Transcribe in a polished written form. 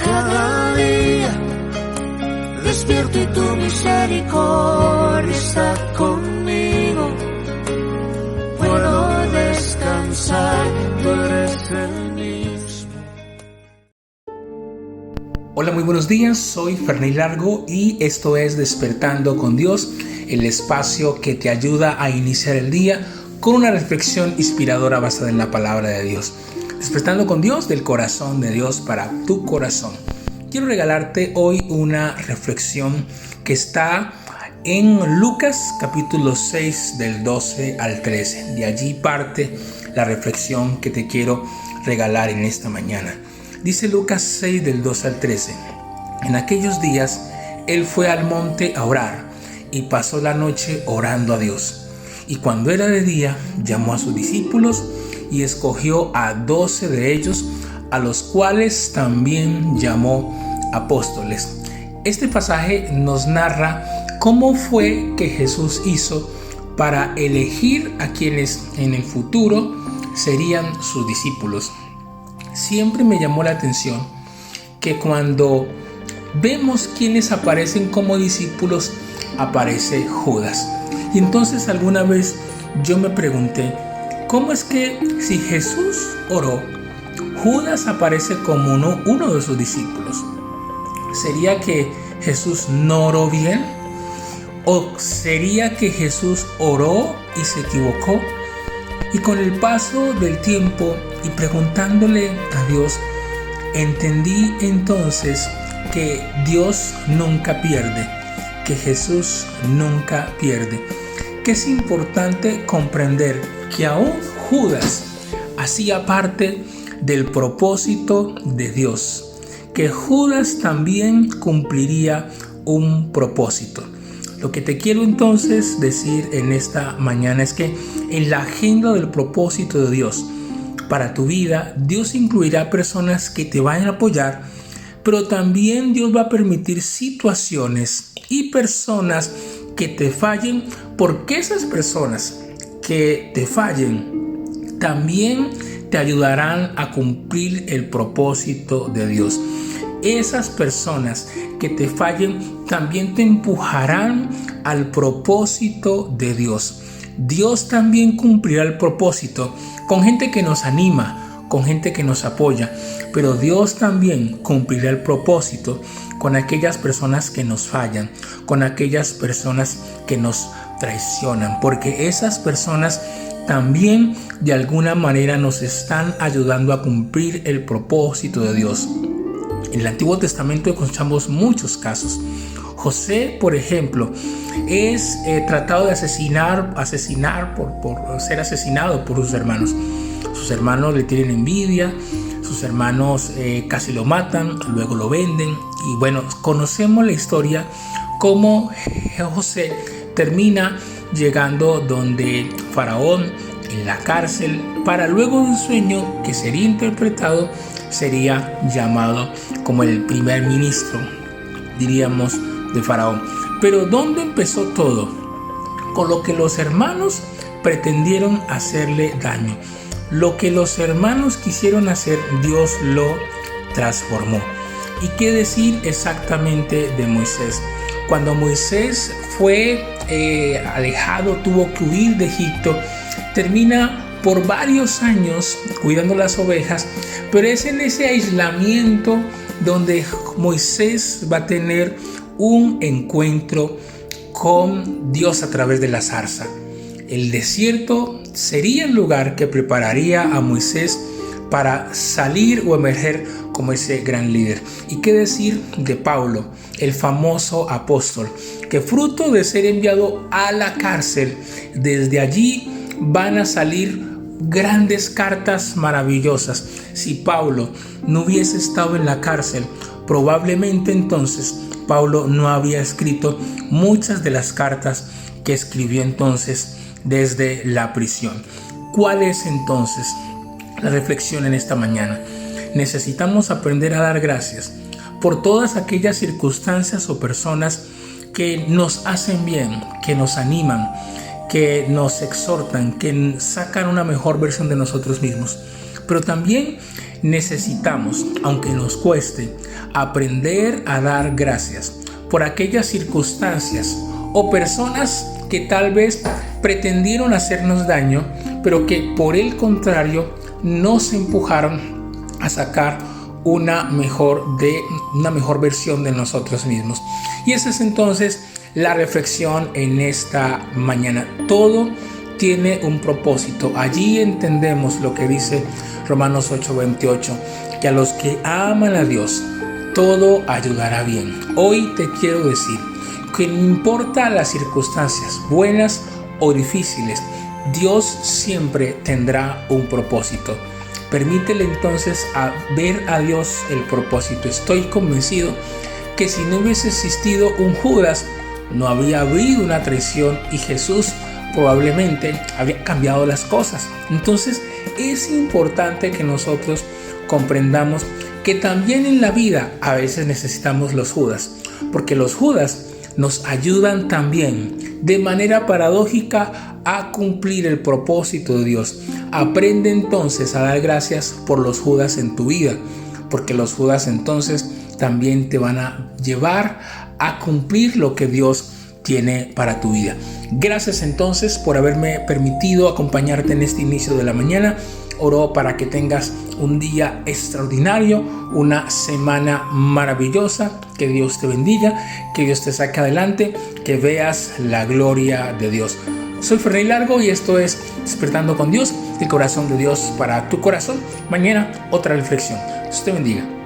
Cada día despierto y tu misericordia está conmigo. Puedo descansar, tú eres el mismo. Hola, muy buenos días, soy Ferney Largo y esto es Despertando con Dios, el espacio que te ayuda a iniciar el día con una reflexión inspiradora basada en la palabra de Dios. Despertando con Dios, del corazón de Dios para tu corazón. Quiero regalarte hoy una reflexión que está en Lucas capítulo 6 del 12 al 13. De allí parte la reflexión que te quiero regalar en esta mañana. Dice Lucas 6 del 12 al 13. En aquellos días él fue al monte a orar y pasó la noche orando a Dios. Y cuando era de día llamó a sus discípulos y escogió a 12 de ellos, a los cuales también llamó apóstoles. Este pasaje nos narra cómo fue que Jesús hizo para elegir a quienes en el futuro serían sus discípulos. Siempre me llamó la atención que cuando vemos quienes aparecen como discípulos, aparece Judas. Y entonces alguna vez yo me pregunté, ¿cómo es que si Jesús oró, Judas aparece como uno de sus discípulos? ¿Sería que Jesús no oró bien? ¿O sería que Jesús oró y se equivocó? Y con el paso del tiempo y preguntándole a Dios, entendí entonces que Dios nunca pierde, que Jesús nunca pierde, que es importante comprender que aún Judas hacía parte del propósito de Dios, que Judas también cumpliría un propósito. Lo que te quiero entonces decir en esta mañana es que en la agenda del propósito de Dios para tu vida, Dios incluirá personas que te vayan a apoyar, pero también Dios va a permitir situaciones y personas que te fallen, porque esas personas que te fallen también te ayudarán a cumplir el propósito de Dios. Esas personas que te fallen también te empujarán al propósito de Dios. Dios también cumplirá el propósito con gente que nos anima, con gente que nos apoya, pero Dios también cumplirá el propósito con aquellas personas que nos fallan, con aquellas personas que nos traicionan, porque esas personas también de alguna manera nos están ayudando a cumplir el propósito de Dios. En el Antiguo Testamento escuchamos muchos casos. José, por ejemplo, es tratado de asesinar por ser asesinado por sus hermanos. Sus hermanos le tienen envidia, sus hermanos casi lo matan, luego lo venden. Y bueno, conocemos la historia cómo José termina llegando donde Faraón en la cárcel, para luego un sueño que sería interpretado, sería llamado como el primer ministro, diríamos, de Faraón. Pero ¿dónde empezó todo? Con lo que los hermanos pretendieron hacerle daño. Lo que los hermanos quisieron hacer, Dios lo transformó. ¿Y qué decir exactamente de Moisés? Cuando Moisés fue alejado, tuvo que huir de Egipto, termina por varios años cuidando las ovejas, pero es en ese aislamiento donde Moisés va a tener un encuentro con Dios a través de la zarza. El desierto sería el lugar que prepararía a Moisés para salir o emerger como ese gran líder. ¿Y qué decir de Pablo, el famoso apóstol, que fruto de ser enviado a la cárcel, desde allí van a salir grandes cartas maravillosas? Si Pablo no hubiese estado en la cárcel, probablemente entonces Pablo no había escrito muchas de las cartas que escribió entonces desde la prisión. ¿Cuál es entonces la reflexión en esta mañana? Necesitamos aprender a dar gracias por todas aquellas circunstancias o personas que nos hacen bien, que nos animan, que nos exhortan, que sacan una mejor versión de nosotros mismos. Pero también necesitamos, aunque nos cueste, aprender a dar gracias por aquellas circunstancias o personas que tal vez pretendieron hacernos daño, pero que por el contrario nos empujaron a sacar una mejor versión de nosotros mismos. Y esa es entonces la reflexión en esta mañana. Todo tiene un propósito. Allí entendemos lo que dice Romanos 8:28, que a los que aman a Dios, todo ayudará bien. Hoy te quiero decir que no importa las circunstancias, buenas o difíciles, Dios siempre tendrá un propósito. Permítele entonces ver a Dios el propósito. Estoy convencido que si no hubiese existido un Judas, no habría habido una traición y Jesús probablemente había cambiado las cosas. Entonces es importante que nosotros comprendamos que también en la vida a veces necesitamos los Judas, porque los Judas nos ayudan también de manera paradójica a cumplir el propósito de Dios. Aprende entonces a dar gracias por los Judas en tu vida, porque los Judas entonces también te van a llevar a cumplir lo que Dios tiene para tu vida. Gracias entonces por haberme permitido acompañarte en este inicio de la mañana. Oro para que tengas un día extraordinario, una semana maravillosa, que Dios te bendiga, que Dios te saque adelante, que veas la gloria de Dios. Soy Ferney Largo y esto es Despertando con Dios, el corazón de Dios para tu corazón. Mañana otra reflexión. Dios te bendiga.